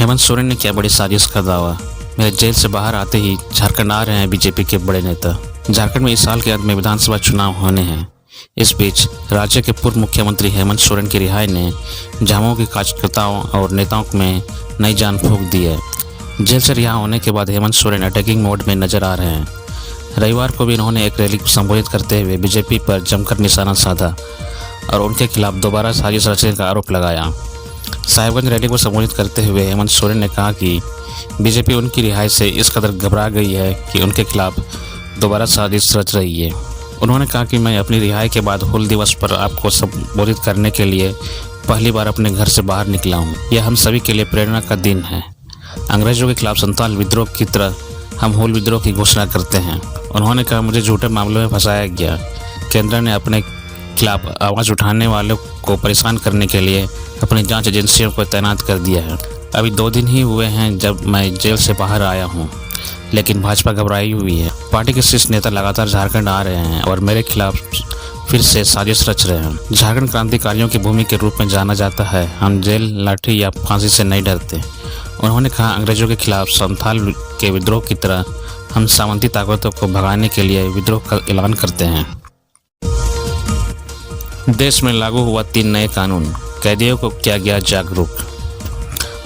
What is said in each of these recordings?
हेमंत सोरेन ने किया बड़ी साजिश का दावा। मेरे जेल से बाहर आते ही झारखंड आ रहे हैं बीजेपी के बड़े नेता। झारखंड में इस साल के अंत में विधानसभा चुनाव होने हैं। इस बीच राज्य के पूर्व मुख्यमंत्री हेमंत सोरेन की रिहाई ने झामुमो के कार्यकर्ताओं और नेताओं में नई जान फूंक दी है। जेल से रिहा होने के बाद हेमंत सोरेन अटैकिंग मोड में नजर आ रहे हैं। रविवार को भी इन्होंने एक रैली को संबोधित करते हुए बीजेपी पर जमकर निशाना साधा और उनके खिलाफ दोबारा साजिश रचने का आरोप लगाया। साहिबगंज रैली को संबोधित करते हुए हेमंत सोरेन ने कहा कि बीजेपी उनकी रिहाई से इस कदर घबरा गई है कि उनके खिलाफ दोबारा साजिश रच रही है। उन्होंने कहा कि मैं अपनी रिहाई के बाद हूल दिवस पर आपको संबोधित करने के लिए पहली बार अपने घर से बाहर निकला हूँ। यह हम सभी के लिए प्रेरणा का दिन है। अंग्रेजों के खिलाफ संथाल विद्रोह की तरह हम हूल विद्रोह की घोषणा करते हैं। उन्होंने कहा, मुझे झूठे मामलों में फंसाया गया। केंद्र ने अपने खिलाफ आवाज़ उठाने वालों को परेशान करने के लिए अपनी जांच एजेंसियों को तैनात कर दिया है। अभी 2 दिन ही हुए हैं जब मैं जेल से बाहर आया हूं, लेकिन भाजपा घबराई हुई है। पार्टी के शीर्ष नेता लगातार झारखंड आ रहे हैं और मेरे खिलाफ फिर से साजिश रच रहे हैं। झारखंड क्रांतिकारियों की भूमि के रूप में जाना जाता है। हम जेल, लाठी या फांसी से नहीं डरते। उन्होंने कहा, अंग्रेजों के खिलाफ संथाल के विद्रोह की तरह हम सामंती ताकतों को भगाने के लिए विद्रोह का ऐलान करते हैं। देश में लागू हुआ 3 नए कानून, कैदियों को किया गया जागरूक।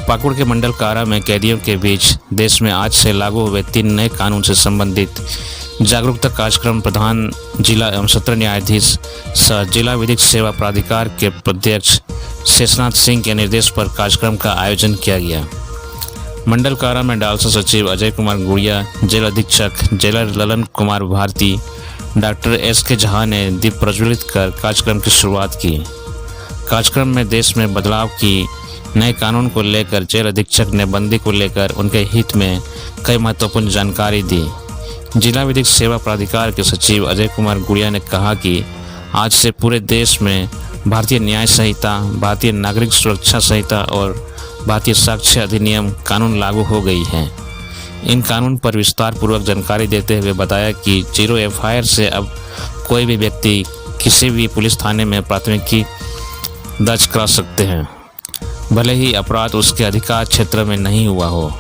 पाकुड़ के मंडल कारा में कैदियों के बीच देश में आज से लागू हुए 3 नए कानून से संबंधित जागरूकता कार्यक्रम प्रधान जिला एवं सत्र न्यायाधीश सह जिला विधिक सेवा प्राधिकार के अध्यक्ष शेषनाथ सिंह के निर्देश पर कार्यक्रम का आयोजन किया गया। मंडल कारा में डालसा सचिव अजय कुमार गुड़िया, जेल अधीक्षक jailer Lalan Kumar Bharti, doctor SK Jha ने दीप प्रज्वलित कर कार्यक्रम की शुरुआत की। कार्यक्रम में देश में बदलाव की नए कानून को लेकर जेल अधीक्षक ने बंदी को लेकर उनके हित में कई महत्वपूर्ण जानकारी दी। जिला विधिक सेवा प्राधिकार के सचिव अजय कुमार गुड़िया ने कहा कि आज से पूरे देश में भारतीय न्याय संहिता, भारतीय नागरिक सुरक्षा संहिता और भारतीय साक्ष्य अधिनियम कानून लागू हो गई है। इन कानून पर विस्तार पूर्वक जानकारी देते हुए बताया कि 0 FIR से अब कोई भी व्यक्ति किसी भी पुलिस थाने में प्राथमिकी दर्ज करा सकते हैं, भले ही अपराध उसके अधिकार क्षेत्र में नहीं हुआ हो।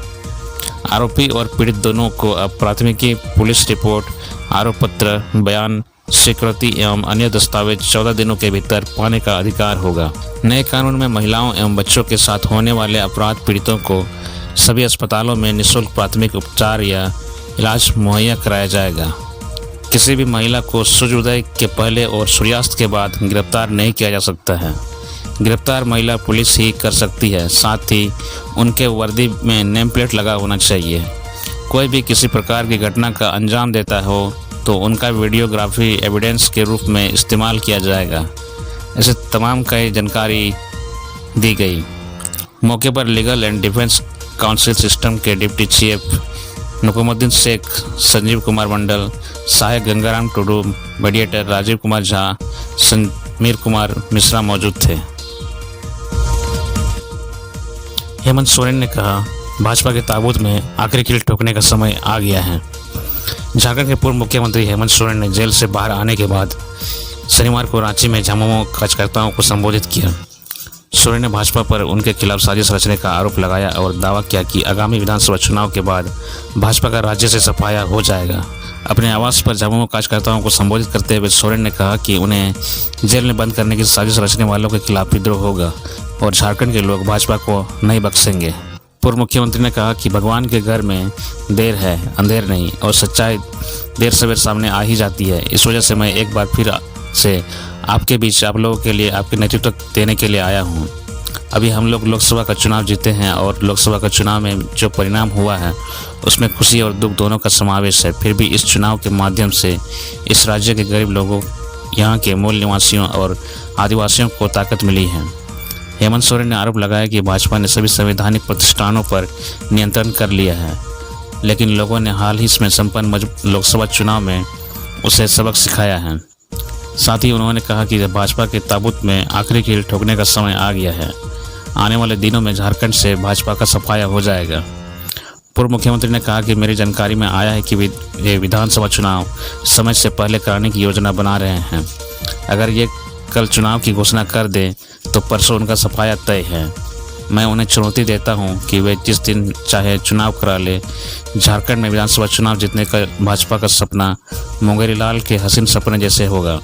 आरोपी और पीड़ित दोनों को अब प्राथमिकी, पुलिस रिपोर्ट, आरोप पत्र, बयान, स्वीकृति एवं अन्य दस्तावेज 14 दिनों के भीतर पाने का अधिकार होगा। नए कानून में महिलाओं एवं बच्चों के साथ होने वाले अपराध पीड़ितों को सभी अस्पतालों में निःशुल्क प्राथमिक उपचार या इलाज मुहैया कराया जाएगा। किसी भी महिला को सूर्योदय के पहले और सूर्यास्त के बाद गिरफ्तार नहीं किया जा सकता है। गिरफ्तार महिला पुलिस ही कर सकती है। साथ ही उनके वर्दी में नेम प्लेट लगा होना चाहिए। कोई भी किसी प्रकार की घटना का अंजाम देता हो तो उनका वीडियोग्राफी एविडेंस के रूप में इस्तेमाल किया जाएगा। ऐसे तमाम कई जानकारी दी गई। मौके पर legal and defence council system के डिप्टी चीफ नकुमुद्दीन शेख, संजीव कुमार मंडल, सहायक गंगाराम टुडू, मीडिएटर राजीव कुमार झा, समीर कुमार मिश्रा मौजूद थे। हेमंत सोरेन ने कहा, भाजपा के ताबूत में आखिरी कील ठोकने का समय आ गया है। झारखंड के पूर्व मुख्यमंत्री हेमंत सोरेन ने जेल से बाहर आने के बाद शनिवार को रांची में झामुमो कार्यकर्ताओं को संबोधित किया। सोरेन ने भाजपा पर उनके खिलाफ साजिश रचने का आरोप लगाया और दावा किया कि आगामी विधानसभा चुनाव के बाद भाजपा का राज्य से सफाया हो जाएगा। अपने आवास पर झामुमो कार्यकर्ताओं को संबोधित करते हुए सोरेन ने कहा कि उन्हें जेल में बंद करने की साजिश रचने वालों के खिलाफ विद्रोह होगा और झारखंड के लोग भाजपा को नहीं बख्शेंगे। पूर्व मुख्यमंत्री ने कहा कि भगवान के घर में देर है, अंधेर नहीं, और सच्चाई देर सवेर सामने आ ही जाती है। इस वजह से मैं एक बार फिर से आपके बीच आप लोगों के लिए आपके नेतृत्व देने के लिए आया हूं। अभी हम लोग लोकसभा का चुनाव जीते हैं और लोकसभा का चुनाव में जो परिणाम हुआ है उसमें खुशी और दुख दोनों का समावेश है। फिर भी इस चुनाव के माध्यम से इस राज्य के गरीब लोगों, यहाँ के मूल निवासियों और आदिवासियों को ताकत मिली है। हेमंत सोरेन ने आरोप लगाया कि भाजपा ने सभी संवैधानिक प्रतिष्ठानों पर नियंत्रण कर लिया है, लेकिन लोगों ने हाल ही में संपन्न लोकसभा चुनाव में उसे सबक सिखाया है। साथ ही उन्होंने कहा कि भाजपा के ताबूत में आखिरी कील ठोकने का समय आ गया है। आने वाले दिनों में झारखंड से भाजपा का सफाया हो जाएगा। पूर्व मुख्यमंत्री ने कहा कि मेरी जानकारी में आया है कि ये विधानसभा चुनाव समय से पहले कराने की योजना बना रहे हैं। अगर ये कल चुनाव की घोषणा कर दें तो परसों उनका सफाया तय है। मैं उन्हें चुनौती देता हूं कि वे जिस दिन चाहे चुनाव करा ले, झारखंड में विधानसभा चुनाव जीतने का भाजपा का सपना मुंगेरी लाल के हसीन सपने जैसे होगा।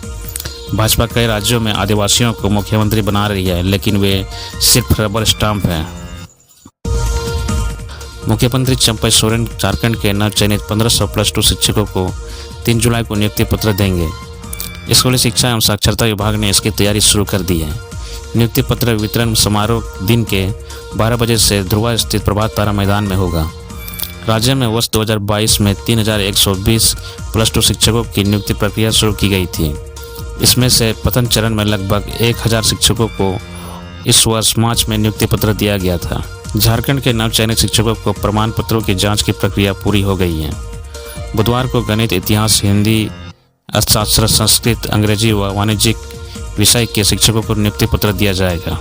भाजपा कई राज्यों में आदिवासियों को मुख्यमंत्री बना रही है, लेकिन वे सिर्फ रबर स्टाम्प हैं। मुख्यमंत्री चंपई सोरेन झारखंड के नवचयनित 1500 +2 शिक्षकों को 3 जुलाई को नियुक्ति पत्र देंगे। स्कूली शिक्षा एवं साक्षरता विभाग ने इसकी तैयारी शुरू कर दी है। नियुक्ति पत्र वितरण समारोह दिन के 12 बजे से ध्रुवा स्थित प्रभात तारा मैदान में होगा। राज्य में वर्ष 2022 में 3120 +2 शिक्षकों की नियुक्ति प्रक्रिया शुरू की गई थी। इसमें से प्रथम चरण में लगभग 1000 शिक्षकों को इस वर्ष मार्च में नियुक्ति पत्र दिया गया था। झारखंड के नवचयनित शिक्षकों को प्रमाण पत्रों की जांच की प्रक्रिया पूरी हो गई है। बुधवार को गणित, इतिहास, हिंदी, अर्थशास्त्र, संस्कृत, अंग्रेजी व वाणिज्यिक विषय के शिक्षकों को नियुक्ति पत्र दिया जाएगा।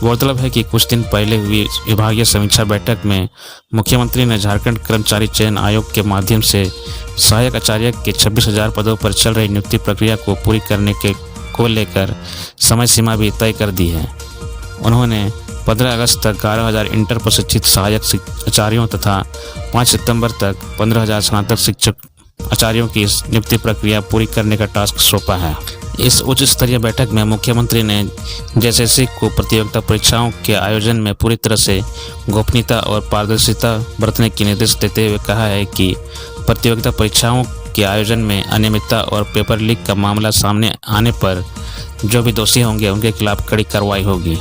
गौरतलब है कि कुछ दिन पहले हुई विभागीय समीक्षा बैठक में मुख्यमंत्री ने झारखंड कर्मचारी चयन आयोग के माध्यम से सहायक आचार्य के 26,000 पदों पर चल रही नियुक्ति प्रक्रिया को पूरी करने को लेकर समय सीमा भी तय कर दी है। उन्होंने 15 अगस्त तक 11,000 इंटर प्रशिक्षित सहायक आचार्यों तथा 5 सितंबर तक 15,000 स्नातक शिक्षक आचार्यों की नियुक्ति प्रक्रिया पूरी करने का टास्क सौंपा है। इस उच्च स्तरीय बैठक में मुख्यमंत्री ने जेएसएससी को प्रतियोगिता परीक्षाओं के आयोजन में पूरी तरह से गोपनीयता और पारदर्शिता बरतने के निर्देश देते हुए कहा है कि प्रतियोगिता परीक्षाओं के आयोजन में अनियमितता और पेपर लीक का मामला सामने आने पर जो भी दोषी होंगे उनके खिलाफ कड़ी कार्रवाई होगी।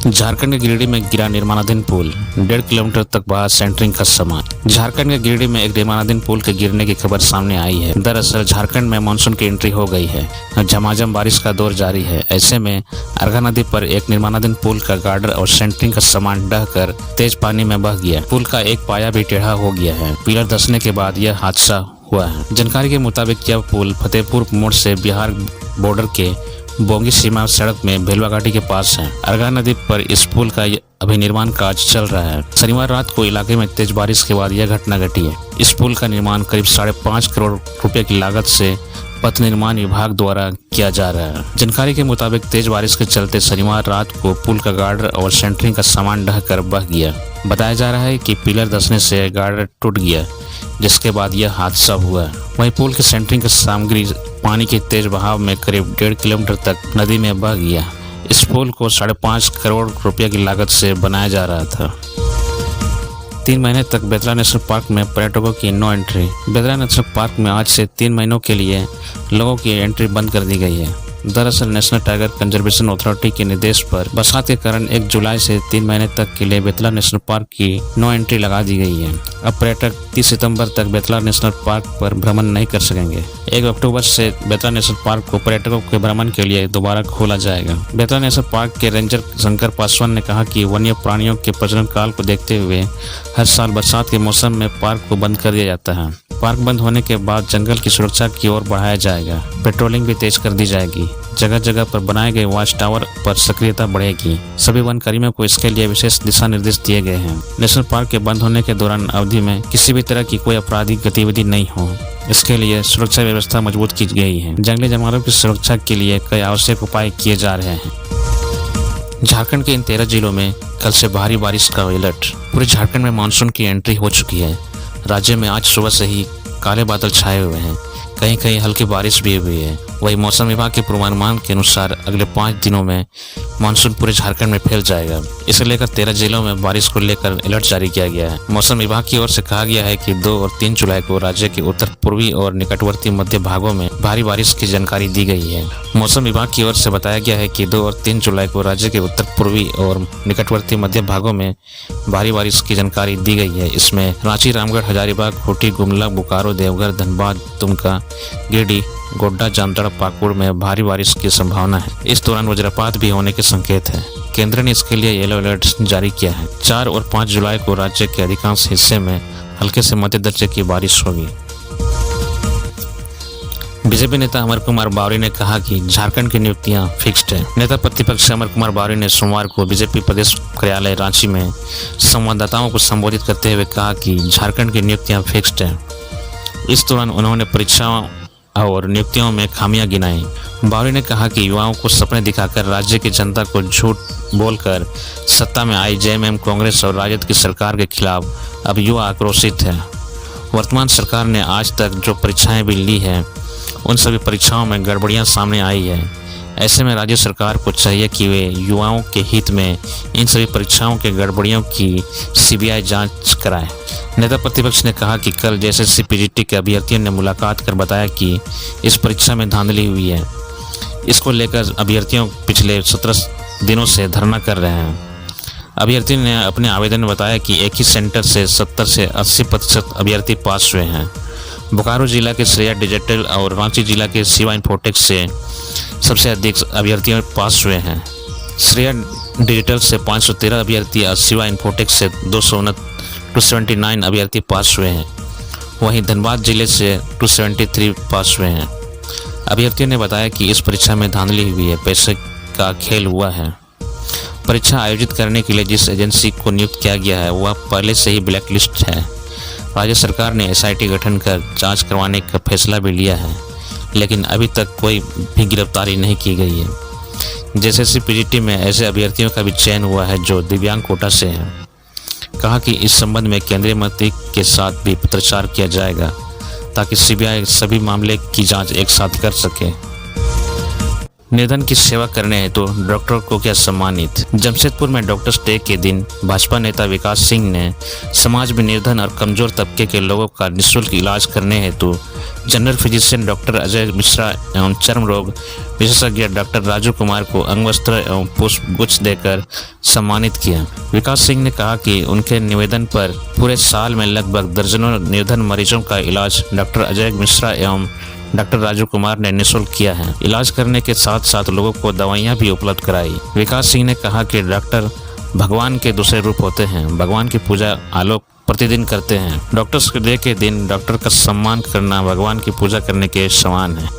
झारखंड के गिरिडीह में गिरा निर्माणाधीन पुल, 1.5 किलोमीटर तक बहा सेंटरिंग का सामान। झारखंड के गिरिडीह में एक निर्माणाधीन पुल के गिरने की खबर सामने आई है। दरअसल झारखंड में मानसून की एंट्री हो गई है। झमाझम बारिश का दौर जारी है। ऐसे में अर्घा नदी पर एक निर्माणाधीन पुल का गार्डर और सेंटरिंग का सामान ढहकर तेज पानी में बह गया। पुल का एक पाया भी टेढ़ा हो गया है। पिलर धंसने के बाद यह हादसा हुआ है। जानकारी के मुताबिक यह पुल फतेहपुर मोड़ से बिहार बॉर्डर के बोंगी सीमा सड़क में भेलवा घाटी के पास है। अर्घा नदी पर इस पुल का अभी निर्माण कार्य चल रहा है। शनिवार रात को इलाके में तेज बारिश के बाद यह घटना घटी है। इस पुल का निर्माण करीब 5.5 करोड़ रुपए की लागत से पथ निर्माण विभाग द्वारा किया जा रहा है। जानकारी के मुताबिक तेज बारिश के चलते शनिवार रात को पुल का गार्डर और सेंटरिंग का सामान ढहकर बह गया। बताया जा रहा है कि पिलर धंसने से गार्डर टूट गया, जिसके बाद यह हादसा हुआ। वहीं पुल की सेंटरिंग की सामग्री पानी के तेज बहाव में करीब 1.5 किलोमीटर तक नदी में बह गया। इस पुल को 5.5 करोड़ रुपए की लागत से बनाया जा रहा था। 3 महीने तक बेतला नेशनल पार्क में पर्यटकों की no entry. Betla National Park में आज से 3 महीनों के लिए लोगों की एंट्री बंद कर दी गई है। दरअसल नेशनल टाइगर कंजर्वेशन अथॉरिटी के निर्देश पर बरसात के कारण 1 जुलाई से 3 महीने तक के लिए बेतला नेशनल पार्क की नो एंट्री लगा दी गई है। अब पर्यटक 30 सितंबर तक बेतला नेशनल पार्क पर भ्रमण नहीं कर सकेंगे। 1 अक्टूबर से बेतला नेशनल पार्क को पर्यटकों के भ्रमण के लिए दोबारा खोला जाएगा। बेतला नेशनल पार्क के रेंजर शंकर पासवान ने कहा कि वन्य प्राणियों के प्रजनन काल को देखते हुए हर साल बरसात के मौसम में पार्क को बंद कर दिया जाता है। पार्क बंद होने के बाद जंगल की सुरक्षा की ओर बढ़ाया जाएगा। पेट्रोलिंग भी तेज कर दी जाएगी। जगह जगह पर बनाए गए वॉच टावर पर सक्रियता बढ़ेगी। सभी वन कर्मियों को इसके लिए विशेष दिशा निर्देश दिए गए हैं। नेशनल पार्क के बंद होने के दौरान अवधि में किसी भी तरह की कोई आपराधिक गतिविधि नहीं हो, इसके लिए सुरक्षा व्यवस्था मजबूत की गई है। जंगली जानवरों की सुरक्षा के लिए कई आवश्यक उपाय किए जा रहे हैं। झारखंड के इन 13 जिलों में कल से भारी बारिश का अलर्ट। पूरे झारखंड में मानसून की एंट्री हो चुकी है। राज्य में आज सुबह से ही काले बादल छाए हुए हैं। कहीं कहीं हल्की बारिश भी हुई है। वही मौसम विभाग के पूर्वानुमान के अनुसार अगले 5 दिनों में मानसून पूरे झारखंड में फैल जाएगा। इसे लेकर 13 जिलों में बारिश को लेकर अलर्ट जारी किया गया है। मौसम विभाग की ओर से कहा गया है कि 2 और 3 जुलाई को राज्य के उत्तर पूर्वी और निकटवर्ती मध्य भागों में भारी बारिश की जानकारी दी गई है। मौसम विभाग की ओर से बताया गया है कि 2 और 3 जुलाई को राज्य के उत्तर पूर्वी और निकटवर्ती मध्य भागों में भारी बारिश की जानकारी दी गई है। इसमें रांची, रामगढ़, हजारीबाग, खूंटी, गुमला, बोकारो, देवघर, धनबाद, दुमका, गिरिडीह, गोड्डा, जामताड़ा, पाकुड़ में भारी बारिश की संभावना है। इस दौरान वज्रपात भी होने के संकेत है। केंद्र ने इसके लिए येलो अलर्ट जारी किया है। 4 और 5 जुलाई को राज्य के अधिकांश हिस्से में हल्के से मध्य दर्जे की बारिश होगी। बीजेपी नेता अमर कुमार बावरी ने कहा कि झारखंड की नियुक्तियां फिक्स्ड है। नेता प्रतिपक्ष अमर कुमार बावरी ने सोमवार को बीजेपी प्रदेश कार्यालय रांची में संवाददाताओं को संबोधित करते हुए कहा कि झारखंड की नियुक्तियां फिक्स्ड है। इस दौरान उन्होंने परीक्षाओं और नियुक्तियों में खामियां गिनाई। बावरी ने कहा कि युवाओं को सपने दिखाकर राज्य की जनता को झूठ बोलकर सत्ता में आई जेएमएम, कांग्रेस और राजद की सरकार के खिलाफ अब युवा आक्रोशित है। वर्तमान सरकार ने आज तक जो परीक्षाएं भी ली हैं उन सभी परीक्षाओं में गड़बड़ियां सामने आई है। ऐसे में राज्य सरकार को चाहिए कि वे युवाओं के हित में इन सभी परीक्षाओं के गड़बड़ियों की सीबीआई जांच कराए। नेता प्रतिपक्ष ने कहा कि कल जेएसएससी पीजीटी के अभ्यर्थियों ने मुलाकात कर बताया कि इस परीक्षा में धांधली हुई है। इसको लेकर अभ्यर्थियों पिछले 17 दिनों से धरना कर रहे हैं। अभ्यर्थियों ने अपने आवेदन में बताया कि एक ही सेंटर से 70 से 80% अभ्यर्थी पास हुए हैं। बोकारो जिला के श्रेया डिजिटल और रांची जिला के शिवा इन्फोटेक्स से सबसे अधिक अभ्यर्थियों पास हुए हैं। श्रेया डिजिटल से 513 अभ्यर्थी और शिवा इन्फोटेक्स से 279 अभ्यर्थी पास हुए हैं। वहीं धनबाद जिले से 273 पास हुए हैं। अभ्यर्थियों ने बताया कि इस परीक्षा में धांधली हुई है, पैसे का खेल हुआ है। परीक्षा आयोजित करने के लिए जिस एजेंसी को नियुक्त किया गया है वह पहले से ही ब्लैक लिस्ट है। राज्य सरकार ने एसआईटी गठन कर जांच करवाने का फैसला भी लिया है, लेकिन अभी तक कोई भी गिरफ्तारी नहीं की गई है। जेएसएससी पीजीटी में ऐसे अभ्यर्थियों का भी चयन हुआ है जो दिव्यांग कोटा से हैं। कहा कि इस संबंध में केंद्रीय मंत्री के साथ भी पत्राचार किया जाएगा ताकि सीबीआई सभी मामले की जांच एक साथ कर सके। निधन की सेवा करने हेतु डॉक्टर को किया सम्मानित। जमशेदपुर में डॉक्टर्स डे के दिन भाजपा नेता विकास सिंह ने समाज में निर्धन और कमजोर तबके के लोगों का निःशुल्क इलाज करने हेतु general physician doctor Ajay Mishra एवं चर्म रोग विशेषज्ञ डॉक्टर राजू कुमार को अंगवस्त्र एवं पुष्प गुच्छ देकर सम्मानित किया। विकास सिंह ने कहा कि उनके निवेदन पर पूरे साल में लगभग दर्जनों निर्धन मरीजों का इलाज डॉक्टर अजय मिश्रा एवं डॉक्टर राजू कुमार ने निःशुल्क किया है। इलाज करने के साथ साथ लोगों को दवाइयां भी उपलब्ध कराई। विकास सिंह ने कहा कि डॉक्टर भगवान के दूसरे रूप होते हैं। भगवान की पूजा आलोक प्रतिदिन करते हैं। डॉक्टर्स डे के दिन डॉक्टर का सम्मान करना भगवान की पूजा करने के समान है।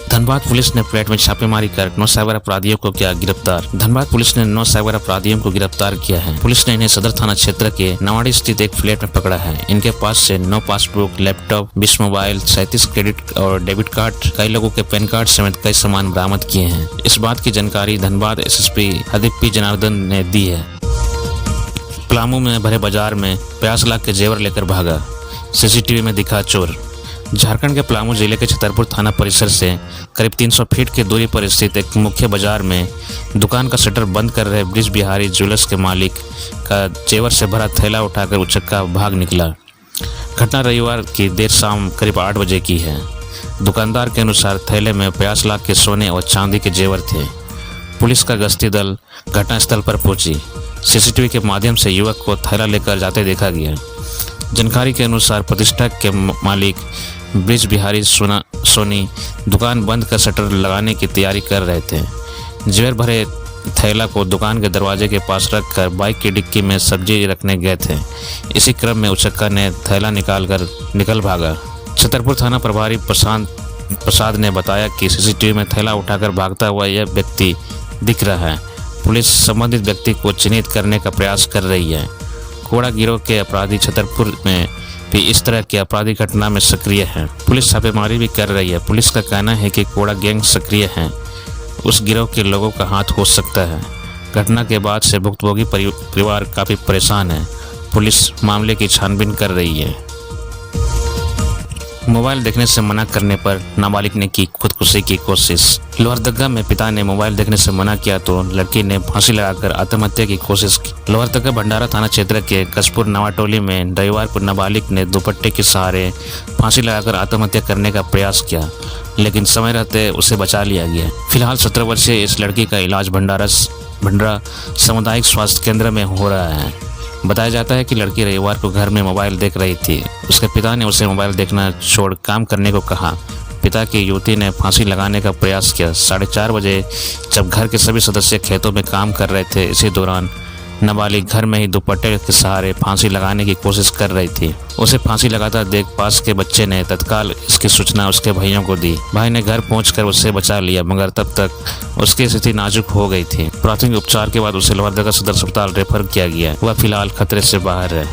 धनबाद पुलिस ने फ्लैट में छापेमारी कर 9 साइबर अपराधियों को किया गिरफ्तार। धनबाद पुलिस ने 9 साइबर अपराधियों को गिरफ्तार किया है। पुलिस ने इन्हें सदर थाना क्षेत्र के नवाड़ी स्थित एक फ्लैट में पकड़ा है। इनके पास से 9 पासबुक, लैपटॉप, 20 मोबाइल, 37 क्रेडिट और डेबिट कार्ड, कई लोगों के पैन कार्ड समेत कई सामान बरामद किए हैं। इस बात की जानकारी धनबाद एसएसपी हरदीप पी जनार्दन ने दी है। पलामू में भरे बाजार में 50 लाख के जेवर लेकर भागा, सीसीटीवी में दिखा चोर। झारखंड के पलामू जिले के छतरपुर थाना परिसर से करीब 300 फीट की दूरी पर स्थित एक मुख्य बाजार में दुकान का शटर बंद कर रहे ब्रिज बिहारी ज्वेलर्स के मालिक का जेवर से भरा थैला उठाकर उचक्का भाग निकला। घटना रविवार की देर शाम करीब 8 बजे की है। दुकानदार के अनुसार थैले में 50 लाख के सोने और चांदी के जेवर थे। पुलिस का गश्ती दल घटनास्थल पर पहुंची। सीसीटीवी के माध्यम से युवक को थैला लेकर जाते देखा गया। जानकारी के अनुसार प्रतिष्ठा के मालिक ब्रिज बिहारी सोनी दुकान बंद कर शटर लगाने की तैयारी कर रहे थे। जेवर भरे थैला को दुकान के दरवाजे के पास रखकर बाइक की डिक्की में सब्जी रखने गए थे। इसी क्रम में उचक्का ने थैला निकल भागा। छतरपुर थाना प्रभारी प्रसाद ने बताया कि सीसीटीवी में थैला उठाकर भागता हुआ यह व्यक्ति दिख रहा है। पुलिस संबंधित व्यक्ति को चिन्हित करने का प्रयास कर रही है। कोड़ा गिरोह के अपराधी छतरपुर में भी इस तरह की आपराधिक घटना में सक्रिय है। पुलिस छापेमारी भी कर रही है। पुलिस का कहना है कि कोड़ा गैंग सक्रिय है, उस गिरोह के लोगों का हाथ हो सकता है। घटना के बाद से भुक्तभोगी परिवार काफी परेशान है। पुलिस मामले की छानबीन कर रही है। मोबाइल देखने से मना करने पर नाबालिग ने की खुदकुशी की कोशिश। लोहरदगा में पिता ने मोबाइल देखने से मना किया तो लड़की ने फांसी लगाकर आत्महत्या की कोशिश की। लोहरदगा भंडारा थाना क्षेत्र के कसपुर नवाटोली में रविवार को नाबालिग ने दुपट्टे के सहारे फांसी लगाकर आत्महत्या करने का प्रयास किया, लेकिन समय रहते उसे बचा लिया गया। फिलहाल 17 वर्षीय इस लड़की का इलाज भंडारा सामुदायिक स्वास्थ्य केंद्र में हो रहा है। बताया जाता है कि लड़की रविवार को घर में मोबाइल देख रही थी। उसके पिता ने उसे मोबाइल देखना छोड़ काम करने को कहा। पिता की युवती ने फांसी लगाने का प्रयास किया। 4:30 बजे जब घर के सभी सदस्य खेतों में काम कर रहे थे, इसी दौरान नाबालिग घर में ही दुपट्टे के सहारे फांसी लगाने की कोशिश कर रही थी। उसे फांसी लगाता देख पास के बच्चे ने तत्काल इसकी सूचना उसके भाइयों को दी। भाई ने घर पहुंचकर उसे बचा लिया, मगर तब तक उसकी स्थिति नाजुक हो गई थी। प्राथमिक उपचार के बाद उसे लोहरदगा सदर अस्पताल रेफर किया गया। वह फिलहाल खतरे से बाहर है।